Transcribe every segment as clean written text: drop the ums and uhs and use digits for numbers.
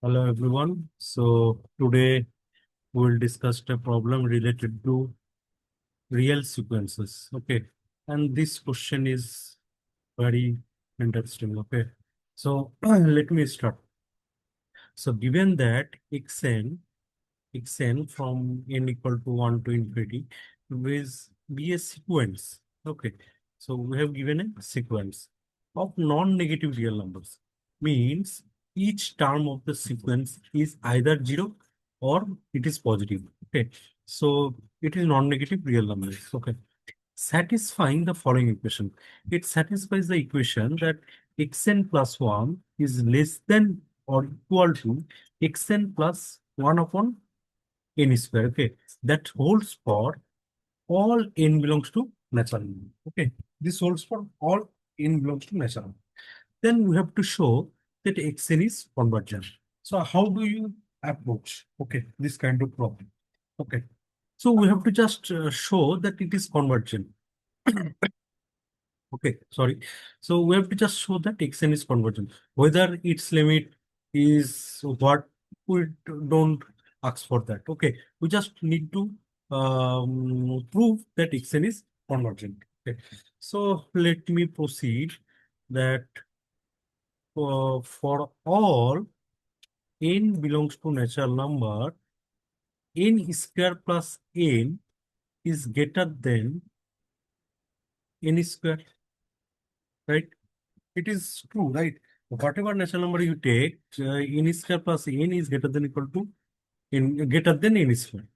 Hello everyone. So today we'll discuss a problem related to real sequences. Okay. And this question is very interesting. Okay. So let me start. So given that xn from n equal to 1 to infinity will be a sequence. Okay. So we have given a sequence of non-negative real numbers. Means each term of the sequence is either 0 or it is positive. Okay. So it is non-negative real numbers. Okay. Satisfying the following equation. It satisfies the equation that xn plus 1 is less than or equal to xn plus 1 upon n square. Okay, that holds for all n belongs to natural number. Okay, this holds for all n belongs to natural number. Then we have to show that xn is convergent. So how do you approach this kind of problem? Okay, so we have to just show that it is convergent. Okay, sorry. So we have to just show that xn is convergent. Whether its limit is what, we don't ask for that. Okay, we just need to prove that xn is convergent. Okay, so let me proceed that for all n belongs to natural number, n square plus n is greater than n square, right? It is true, right? Whatever natural number you take, n square plus n is greater than equal to greater than n square.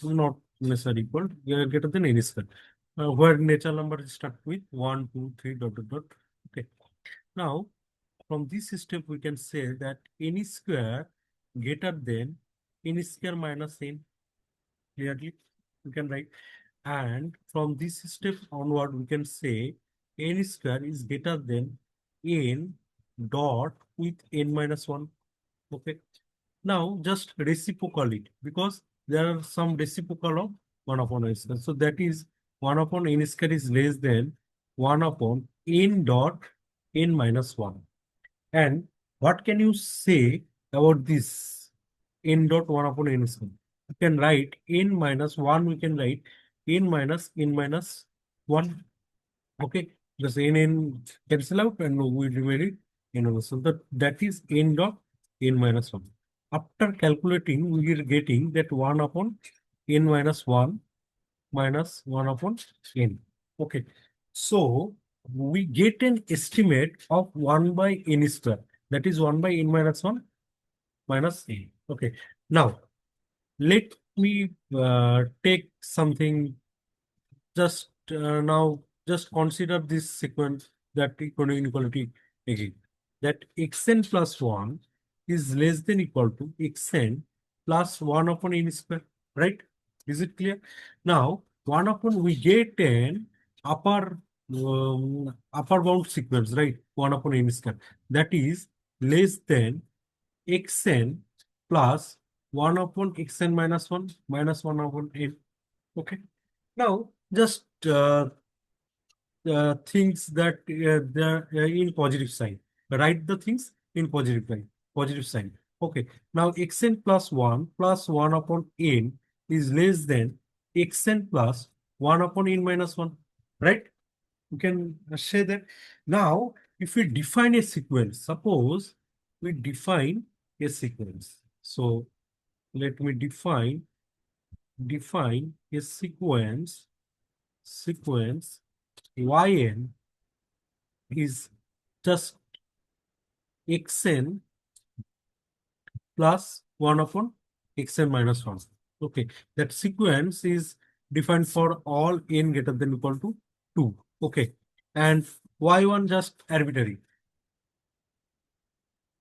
Not necessarily equal, greater than n square. Where natural number start with 1, 2, 3, dot, dot, dot. Okay. Now, from this step, we can say that n square greater than n square minus n. Clearly, we can write. And from this step onward, we can say n square is greater than n dot with n minus 1. Okay. Now just reciprocal it because there are some reciprocal of 1 upon n square. So that is 1 upon n square is less than 1 upon n dot n minus 1. And what can you say about this n dot 1 upon n square? You can write n minus 1, we can write n minus 1. Okay, just n cancel out and we remain it n. So that is n dot n minus 1. After calculating, we are getting that 1 upon n minus 1 minus 1 upon n. Okay, so we get an estimate of 1 by n square. That is 1 by n minus 1 minus n. Okay, now let me take something just now. Just consider this sequence that inequality again. That xn plus 1 is less than equal to xn plus 1 upon n square. Right? Is it clear? Now, 1 upon we get an upper bound sequence, right? 1 upon n square. That is less than xn plus 1 upon xn minus 1 minus 1 upon n. Okay. Now, just things that they're in positive sign. Write the things in positive sign. Okay. Now, xn plus 1 plus 1 upon n is less than xn plus 1 upon n minus 1. Right? You can say that. Now, if we define a sequence, suppose we define a sequence. So, let me define a sequence yn is just xn plus 1 upon xn minus 1. Okay, that sequence is defined for all n greater than equal to 2. Okay, and y1 just arbitrary.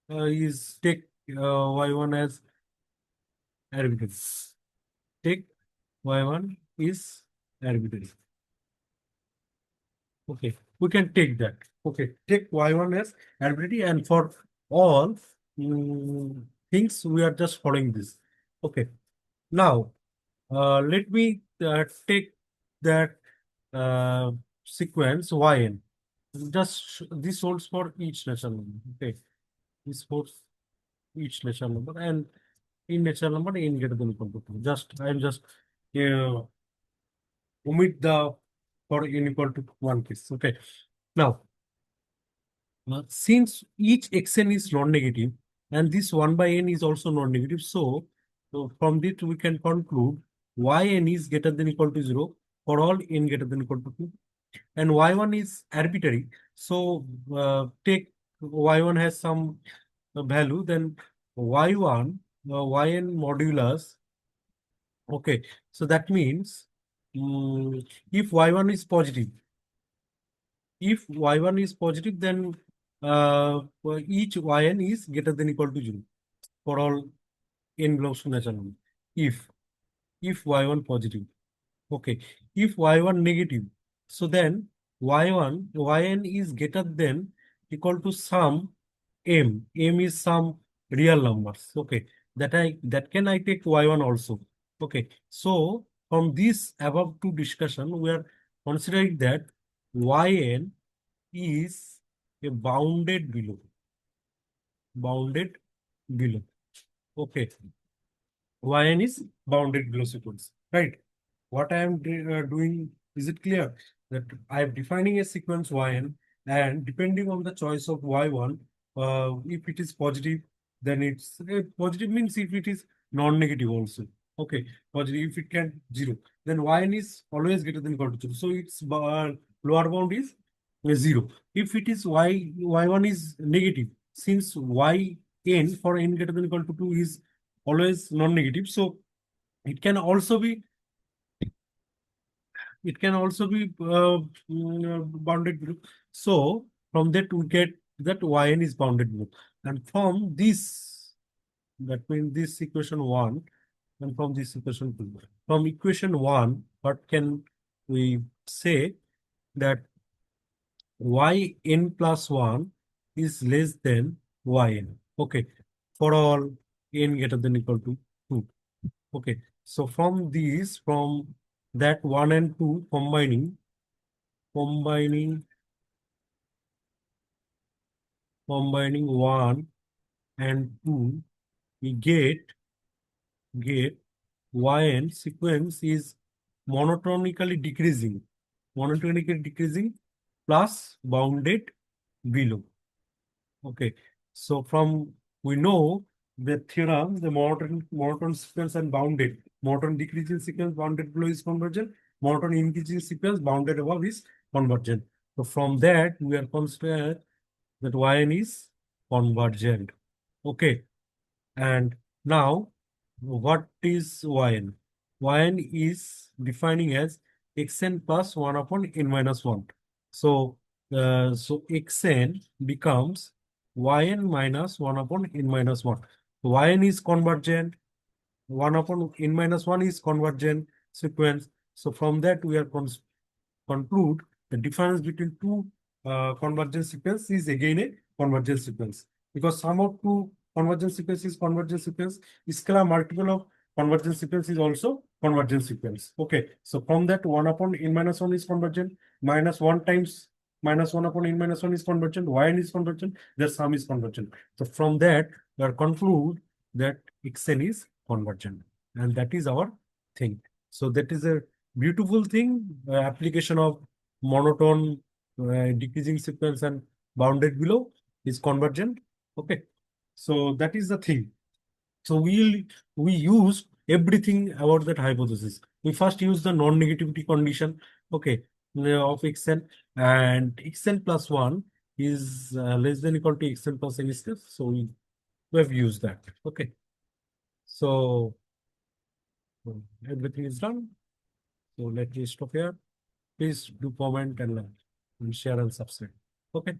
Is take y1 as arbitrary. Take y1 is arbitrary. Okay, we can take that. Okay, take y1 as arbitrary, and for all things, we are just following this. Okay, now let me take that sequence yn. Just this holds for each natural number. Okay, this holds. each natural number, and in natural number n greater than equal to 2. Just I am just uh, omit the for n equal to 1 case. Okay. Now, since each xn is non-negative and this 1 by n is also non-negative, so from this we can conclude yn is greater than equal to 0 for all n greater than equal to 2, and y1 is arbitrary. So take y1 has some value, then y1 yn modulus. Okay, so that means if y1 is positive, if y1 is positive, then each yn is greater than equal to 0 for all n belongs to natural number. If y1 positive, okay. If y1 negative, so then yn is greater than equal to some m. M is some real numbers. Okay, that can I take y1 also. Okay, so from this above two discussion, we are considering that yn is a bounded below. Okay, yn is bounded below sequence, right? What I am doing, is it clear that I am defining a sequence yn, and depending on the choice of y1, if it is positive, then it's positive means if it is non-negative also. Okay, positive if it can 0, then yn is always greater than equal to 0. So its lower bound is 0. If it is y1 is negative, since yn for n greater than equal to 2 is always non-negative, so it can also be bounded group. So from that we get that yn is bounded group, and from this, that means this equation 1, and from this equation 2. From equation 1, what can we say? That yn plus 1 is less than yn. Okay, for all n greater than equal to 2. Okay, so from these, from that 1 and 2 combining 1 and 2, we get yn sequence is monotonically decreasing plus bounded below. Okay, so from we know the theorem, the monotone sequence and monotone decreasing sequence bounded below is convergent, monotone increasing sequence bounded above is convergent. So from that we are considered that yn is convergent. Okay, and now what is yn? Yn is defining as xn plus 1 upon n minus 1. So xn becomes yn minus 1 upon n minus 1. Yn is convergent, 1 upon n minus 1 is convergent sequence. So from that we are conclude the difference between two convergent sequence is again a convergent sequence, because sum of two convergent sequence is convergent sequence, scalar multiple of convergent sequence is also convergent sequence. Okay, so from that 1 upon n minus 1 is convergent, minus 1 times minus 1 upon n minus 1 is convergent, yn is convergent, their sum is convergent. So from that we are conclude that xn is convergent, and that is our thing. So that is a beautiful thing, application of monotone decreasing sequence and bounded below is convergent. Okay, so that is the thing. So we use everything about that hypothesis. We first use the non-negativity condition, okay, of xn, and xn plus 1 is less than equal to xn plus n square. So we have used that. Okay, so everything is done. So let me stop here. Please do comment and share and subscribe. Okay.